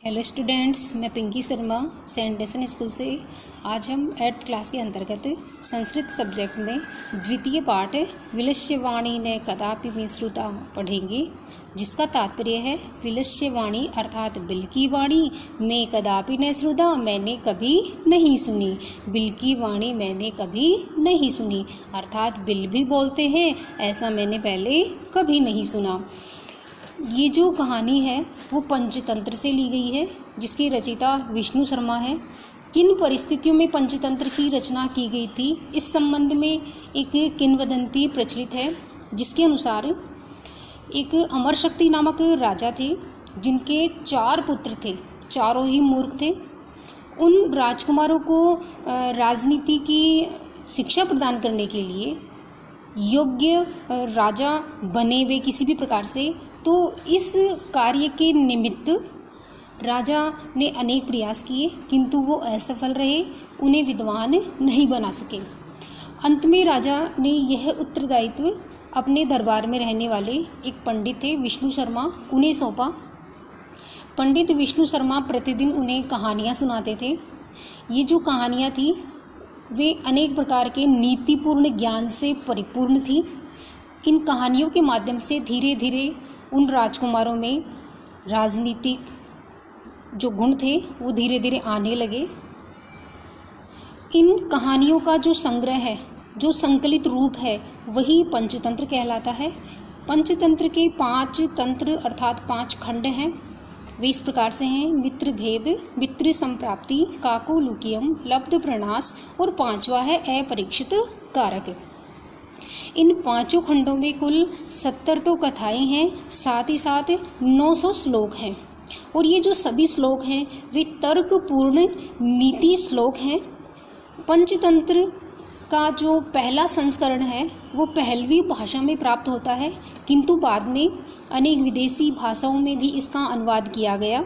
Hello students, मैं Pinky Sharma Saint डेसन school से। आज हम 8th क्लास के अंतर्गत संस्कृत सब्जेक्ट में द्वितीय पाठ विलस्यवाणी ने कदापि में श्रुता पढ़ेंगे, जिसका तात्पर्य है विलस्यवाणी अर्थात बिल की वाणी में कदापि न श्रुता, मैंने कभी नहीं सुनी। बिल की वाणी मैंने कभी नहीं सुनी अर्थात बिल भी बोलते हैं, ऐसा मैंने पहले कभी नहीं सुना। ये जो कहानी है वो पंचतंत्र से ली गई है, जिसकी रचयिता विष्णु शर्मा है। किन परिस्थितियों में पंचतंत्र की रचना की गई थी, इस संबंध में एक किंवदंती प्रचलित है, जिसके अनुसार एक अमर शक्ति नामक राजा थे, जिनके 4 पुत्र थे, चारों ही मूर्ख थे। उन राजकुमारों को राजनीति की शिक्षा प्रदान करने के लिए योग्य राजा बने वे किसी भी प्रकार से, तो इस कार्य के निमित्त राजा ने अनेक प्रयास किए, किंतु वो असफल रहे, उन्हें विद्वान नहीं बना सके। अंत में राजा ने यह उत्तरदायित्व अपने दरबार में रहने वाले एक पंडित थे विष्णु शर्मा, उन्हें सौंपा। पंडित विष्णु शर्मा प्रतिदिन उन्हें कहानियाँ सुनाते थे। ये जो कहानियाँ थी वे अनेक प्रकार के नीतिपूर्ण ज्ञान से परिपूर्ण थी। इन कहानियों के माध्यम से धीरे धीरे उन राजकुमारों में राजनीतिक जो गुण थे वो धीरे धीरे आने लगे। इन कहानियों का जो संग्रह है, जो संकलित रूप है, वही पंचतंत्र कहलाता है। पंचतंत्र के 5 तंत्र अर्थात 5 खंड हैं। वे इस प्रकार से हैं: मित्र भेद, मित्र संप्राप्ति, काकोलुकियम, लब्ध प्रणास और 5वां है अपरीक्षित कारक। इन 5 खंडों में कुल 70 तो कथाएं हैं, साथ ही साथ 900 श्लोक हैं। और ये जो सभी श्लोक हैं वे तर्कपूर्ण नीति श्लोक हैं। पंचतंत्र का जो पहला संस्करण है वो पहलवी भाषा में प्राप्त होता है, किंतु बाद में अनेक विदेशी भाषाओं में भी इसका अनुवाद किया गया।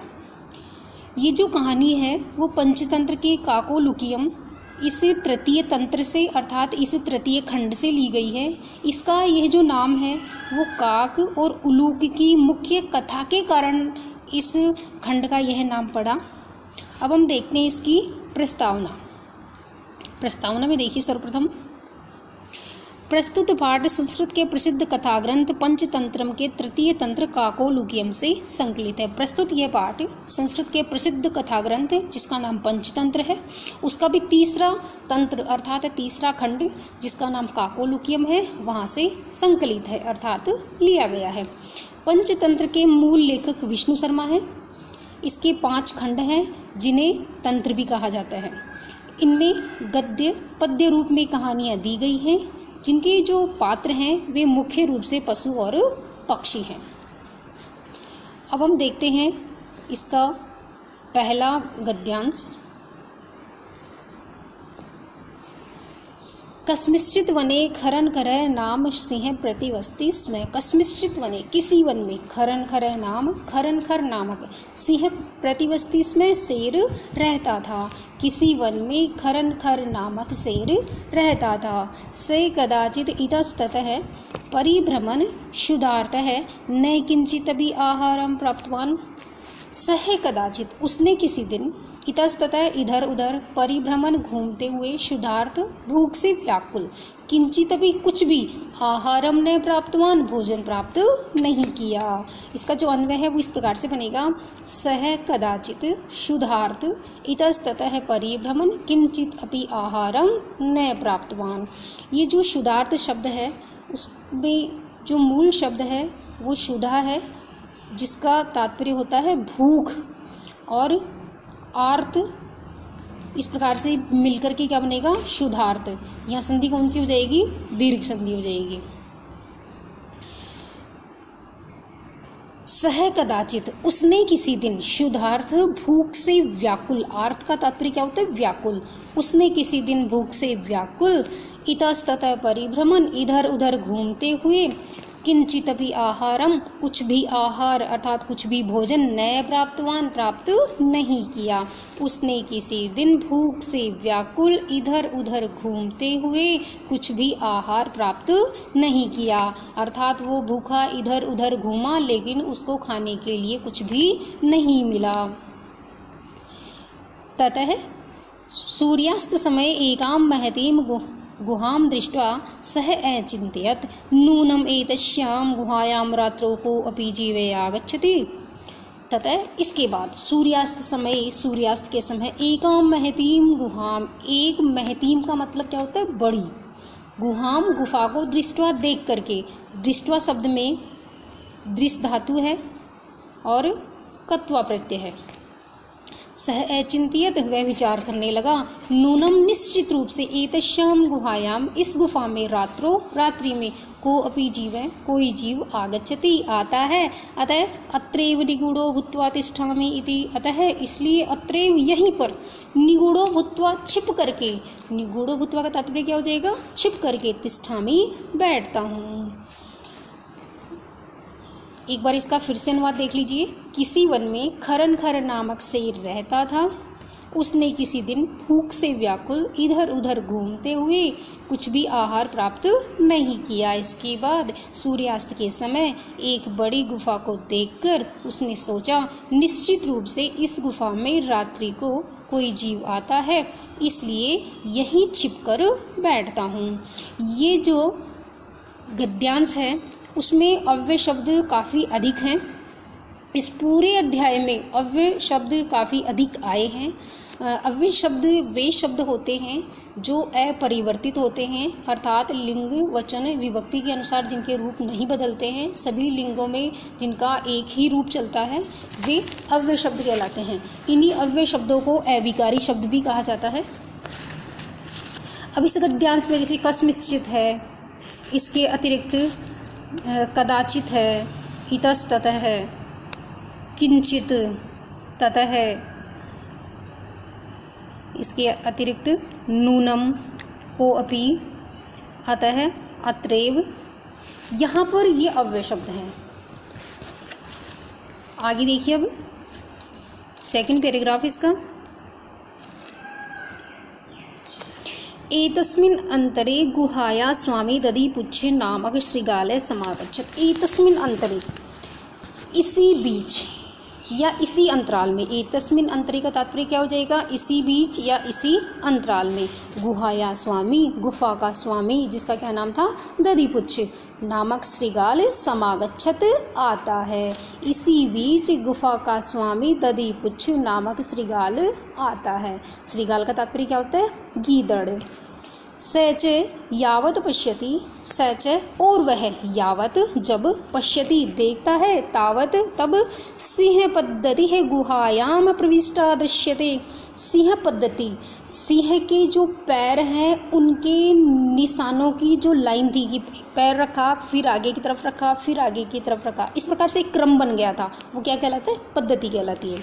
ये जो कहानी है वो पंचतंत्र के काकोलुकियम इस तृतीय तंत्र से अर्थात इस तृतीय खंड से ली गई है। इसका यह जो नाम है वो काक और उलूक की मुख्य कथा के कारण इस खंड का यह नाम पड़ा। अब हम देखते हैं इसकी प्रस्तावना में देखिए, सर्वप्रथम प्रस्तुत पाठ संस्कृत के प्रसिद्ध कथा ग्रंथ पंचतंत्रम के तृतीय तंत्र काकोलुकियम से संकलित है। प्रस्तुत यह पाठ संस्कृत के प्रसिद्ध कथा ग्रंथ जिसका नाम पंचतंत्र है, उसका भी तीसरा तंत्र अर्थात तीसरा खंड जिसका नाम काकोलुकियम है, वहाँ से संकलित है अर्थात लिया गया है। पंचतंत्र के मूल लेखक विष्णु शर्मा है। इसके 5 खंड हैं, जिन्हें तंत्र भी कहा जाता है। इनमें गद्य पद्य रूप में कहानियाँ दी गई हैं, जिनके जो पात्र हैं वे मुख्य रूप से पशु और पक्षी हैं। अब हम देखते हैं इसका पहला गद्यांश। कस्मिश्चित वने खरन करय नाम सिंह प्रतिवस्ति स्म। कस्मिश्चित वने किसी वन में खरन करय नाम खरन खर नामक सिंह प्रतिवस्ति स्म शेर रहता था। किसी वन में खरन खर नामक शेर रहता था। से कदाचित इतस्ततः परिभ्रमण क्षुधार्तः न किंचित भी आहारम प्राप्तवान। सह कदाचित उसने किसी दिन, इतस्ततः इधर उधर, परिभ्रमण घूमते हुए, क्षुधार्त भूख से व्याकुल, किंचित भी कुछ भी, आहारम ने प्राप्तवान भोजन प्राप्त नहीं किया। इसका जो अन्वय है वो इस प्रकार से बनेगा: सह कदाचित क्षुधार्त इतस्ततः परिभ्रमण किंचित अपि आहारम न प्राप्तवान। ये जो क्षुधार्त शब्द है उसमें जो मूल शब्द है वो क्षुधा है, जिसका तात्पर्य होता है भूख, और आर्त इस प्रकार से मिलकर के क्या बनेगा? क्षुधार्त। यहाँ संधि कौन सी हो जाएगी? दीर्घ संधि हो जाएगी। सह कदाचित उसने किसी दिन, क्षुधार्थ भूख से व्याकुल, आर्त का तात्पर्य क्या होता है? व्याकुल। उसने किसी दिन भूख से व्याकुल, इतस्ततः परिभ्रमण इधर उधर घूमते हुए, किंचित भी आहारम कुछ भी आहार अर्थात कुछ भी भोजन, न प्राप्तवान प्राप्त नहीं किया। उसने किसी दिन भूख से व्याकुल इधर उधर घूमते हुए कुछ भी आहार प्राप्त नहीं किया, अर्थात वो भूखा इधर उधर घूमा लेकिन उसको खाने के लिए कुछ भी नहीं मिला। ततः सूर्यास्त समय एकां महतीं गुहां दृष्ट्वा सः अचिन्तयत् नूनम् एतस्यां गुहायां रात्रौ कोऽपि जीवे आगच्छति। ततः इसके बाद सूर्यास्त के समय एकां महतीं गुहां, एक महतीं का मतलब क्या होता है? बड़ी। गुहां गुफा को दृष्ट्वा देख करके, दृष्ट्वा शब्द में दृश्य धातु है और कत्वा प्रत्यय है। सह अचिंत्यत, वह विचार करने लगा, नूनम निश्चित रूप से, एतस्याम गुहायाम, इस गुफा में, रात्रि में, को अपि जीव, कोई जीव, आगच्छति आता है, अतः अत्रैव निगूढ़ो भूत्वा तिष्ठामि इति, अतः इसलिए अत्रैव यहीं पर, निगूढ़ो भूत्वा छिप करके, निगूढ़ो भूत्वा का तात्पर्य क्या हो जाएगा? छिप करके, तिष्ठामि बैठता हूँ। एक बार इसका फिर से अनुवाद देख लीजिए। किसी वन में खरन नामक शेर रहता था। उसने किसी दिन भूख से व्याकुल इधर उधर घूमते हुए कुछ भी आहार प्राप्त नहीं किया। इसके बाद सूर्यास्त के समय एक बड़ी गुफा को देखकर उसने सोचा, निश्चित रूप से इस गुफा में रात्रि को कोई जीव आता है, इसलिए यहीं छिपकर बैठता हूँ। ये जो गद्यांश है उसमें अव्यय शब्द काफ़ी अधिक हैं। इस पूरे अध्याय में अव्यय शब्द काफ़ी अधिक आए हैं। अव्यय शब्द वे शब्द होते हैं जो अपरिवर्तित होते हैं, अर्थात लिंग, वचन, विभक्ति के अनुसार जिनके रूप नहीं बदलते हैं, सभी लिंगों में जिनका एक ही रूप चलता है, वे अव्यय शब्द कहलाते हैं। इन्हीं अव्यय शब्दों को अविकारी शब्द भी कहा जाता है। अब इस गद्यांश में जैसे कस्मिश्चित है, इसके अतिरिक्त कदाचित है, इतस्ततः है, किंचित, ततः है, इसके अतिरिक्त नूनम, कोऽपि, अतः, अत्रैव, यहाँ पर ये अव्यय शब्द हैं। आगे देखिए अब सेकंड पैराग्राफ इसका। एतस्मिन् अंतरे गुहाया स्वामी दधिपुच्छ नामक श्रृगालय समागच्छत्। एतस्मिन् अंतरे, इसी बीच या इसी अंतराल में, एतस्मिन् अंतरे का तात्पर्य क्या हो जाएगा? इसी बीच या इसी अंतराल में। गुहाया स्वामी, गुफा का स्वामी, जिसका क्या नाम था? दधिपुच्छ नामक श्रृगाल समागच्छत्, आता है। इसी बीच गुफा का स्वामी दधिपुच्छ नामक श्रृगाल आता है। श्रृगाल का तात्पर्य क्या होता है? गीदड़। सच यावत पश्यति, सच और वह, यावत जब, पश्यति देखता है, तावत तब, सिंह पद्धति है गुहायाम प्रविष्टा दृश्यते। सिंह पद्धति, सिंह के जो पैर हैं उनके निशानों की जो लाइन थी कि पैर रखा, फिर आगे की तरफ रखा, फिर आगे की तरफ रखा, इस प्रकार से एक क्रम बन गया था, वो क्या कहलाता है? पद्धति कहलाती है।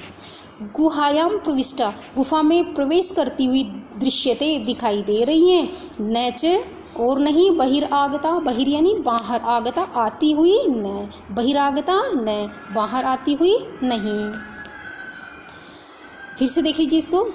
गुहायाम प्रविष्टा, गुफा में प्रवेश करती हुई, दृश्यते दिखाई दे रही हैं, नैच और नहीं, बहिरागता, बहिर यानी बाहर, आगता आती हुई, न बहिरागता, न बाहर आती हुई नहीं। फिर से देख लीजिए इसको।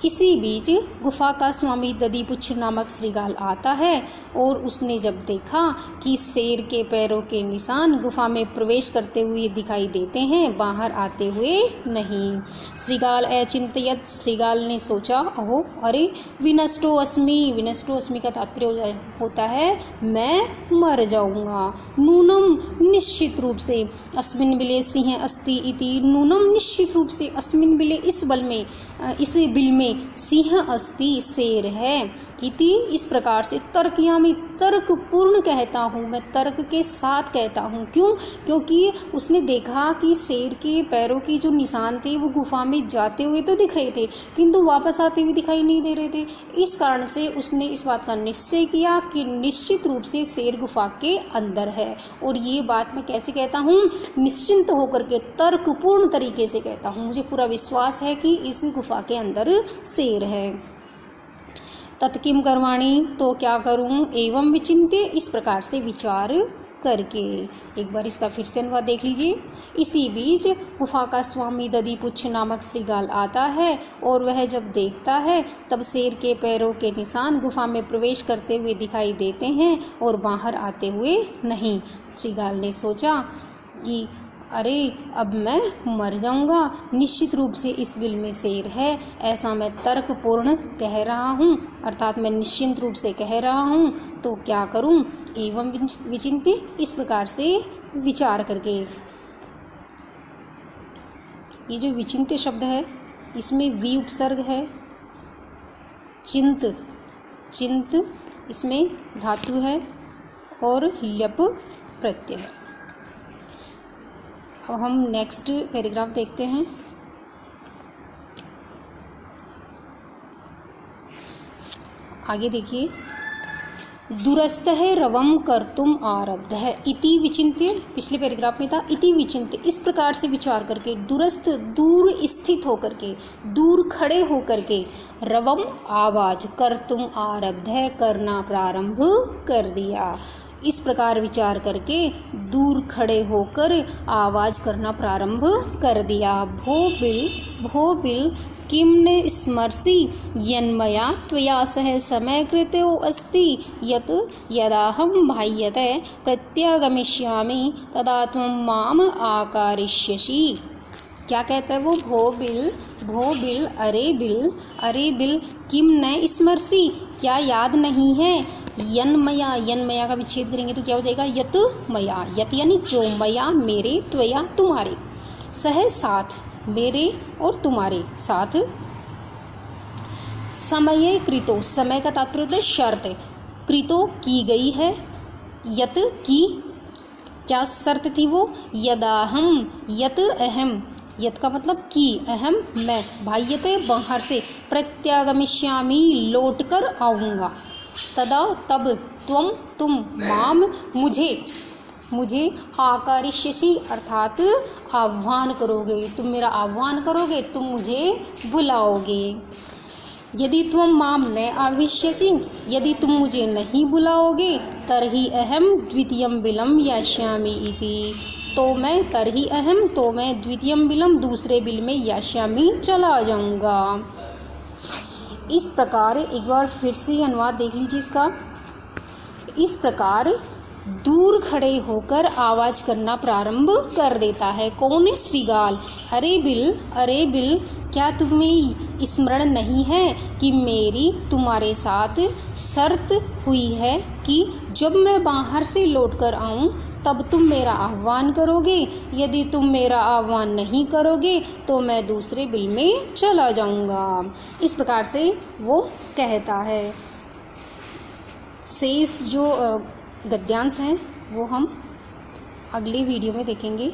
इसी बीच गुफा का स्वामी दधिपुच्छ नामक श्रृगाल आता है और उसने जब देखा कि शेर के पैरों के निशान गुफा में प्रवेश करते हुए दिखाई देते हैं, बाहर आते हुए नहीं। श्रृगाल अचिंत्यत, श्रृगाल ने सोचा, अहो अरे, विनष्टो अस्मि, विनष्टो अस्मि का तात्पर्य होता है मैं मर जाऊंगा। नूनम निश्चित रूप से, अस्मिन बिले सिंह अस्ति इति, नूनम निश्चित रूप से, अस्मिन बिले इस बल में, इस बिल में, सिंह अस्ति शेर है, इति इस प्रकार से, तर्कयामि तर्क पूर्ण कहता हूँ, मैं तर्क के साथ कहता हूँ। क्यों? क्योंकि उसने देखा कि शेर के पैरों की जो निशान थे वो गुफा में जाते हुए तो दिख रहे थे किंतु वापस आते हुए दिखाई नहीं दे रहे थे। इस कारण से उसने इस बात का निश्चय किया कि निश्चित रूप से शेर गुफा के अंदर है। और ये बात मैं कैसे कहता हूँ? निश्चिंत होकर के, तर्कपूर्ण तरीके से कहता हूँ। मुझे पूरा विश्वास है कि इस गुफा के अंदर शेर है। तत्किम करवाणी, तो क्या करूं? एवं विचिंत्य, इस प्रकार से विचार करके। एक बार इसका फिर से अनुवाद देख लीजिए। इसी बीच गुफा का स्वामी दधिपुच्छ नामक श्रृगाल आता है और वह जब देखता है तब शेर के पैरों के निशान गुफा में प्रवेश करते हुए दिखाई देते हैं और बाहर आते हुए नहीं। श्रृगाल ने सोचा कि अरे अब मैं मर जाऊंगा, निश्चित रूप से इस बिल में शेर है, ऐसा मैं तर्कपूर्ण कह रहा हूँ, अर्थात मैं निश्चिंत रूप से कह रहा हूँ, तो क्या करूँ। एवं विचिन्त्य, इस प्रकार से विचार करके। ये जो विचिन्त्य शब्द है इसमें वी उपसर्ग है, चिंत चिंत इसमें धातु है और ल्यप प्रत्यय है। अब हम नेक्स्ट पैराग्राफ देखते हैं। आगे देखिए, दूरस्थः रवम कर्तुम आरब्धः इति विचिन्त्य, पिछले पैराग्राफ में था इति विचिन्त्य, इस प्रकार से विचार करके, दूरस्थ दूर स्थित होकर के, दूर खड़े होकर के, रवम आवाज, कर्तुम आरब्धः करना प्रारंभ कर दिया। इस प्रकार विचार करके दूर खड़े होकर आवाज करना प्रारंभ कर दिया। भो बिल किम न स्मरसि यन्मया त्वया सह समयकृतो अस्ति यत् यदाहं बाह्यतः प्रत्यागमिष्यामि तदा त्वं माम आकारिष्यसि। क्या कहता है वो, भो बिल अरे बिल किम न स्मरसि, क्या याद नहीं है, यन्मया का विच्छेद करेंगे तो क्या हो जाएगा, यत मया, यत यानी जो, मया मेरे, त्वया तुम्हारे, सह साथ, मेरे और तुम्हारे साथ, समय कृतो, समय का तात्पर्य होता है शर्त, कृतो की गई है, यत की, क्या शर्त थी वो, यदाहम, यत अहम, यत का मतलब की, अहम मैं, बाह्यते बाहर से, प्रत्यागमिष्यामि लौट कर आऊँगा, तदा तब, त्वम तुम, माम मुझे आकारिष्यसि अर्थात आह्वान करोगे, तुम मेरा आह्वान करोगे, तुम मुझे बुलाओगे। यदि त्वं माम न आविष्यसि, यदि तुम मुझे नहीं बुलाओगे, तर्हि अहम द्वितीयं बिलं यास्यामि इति, तो मैं तर्हि अहम, तो मैं द्वितीयं बिलं, दूसरे बिल में यास्यामि चला जाऊंगा। इस प्रकार एक बार फिर से अनुवाद देख लीजिए इसका। इस प्रकार दूर खड़े होकर आवाज करना प्रारंभ कर देता है। कौन है, श्रीगाल। अरे बिल क्या तुम्हें स्मरण नहीं है कि मेरी तुम्हारे साथ शर्त हुई है कि जब मैं बाहर से लौटकर आऊं तब तुम मेरा आह्वान करोगे, यदि तुम मेरा आह्वान नहीं करोगे तो मैं दूसरे बिल में चला जाऊंगा। इस प्रकार से वो कहता है। शेष जो गद्यांश हैं वो हम अगली वीडियो में देखेंगे।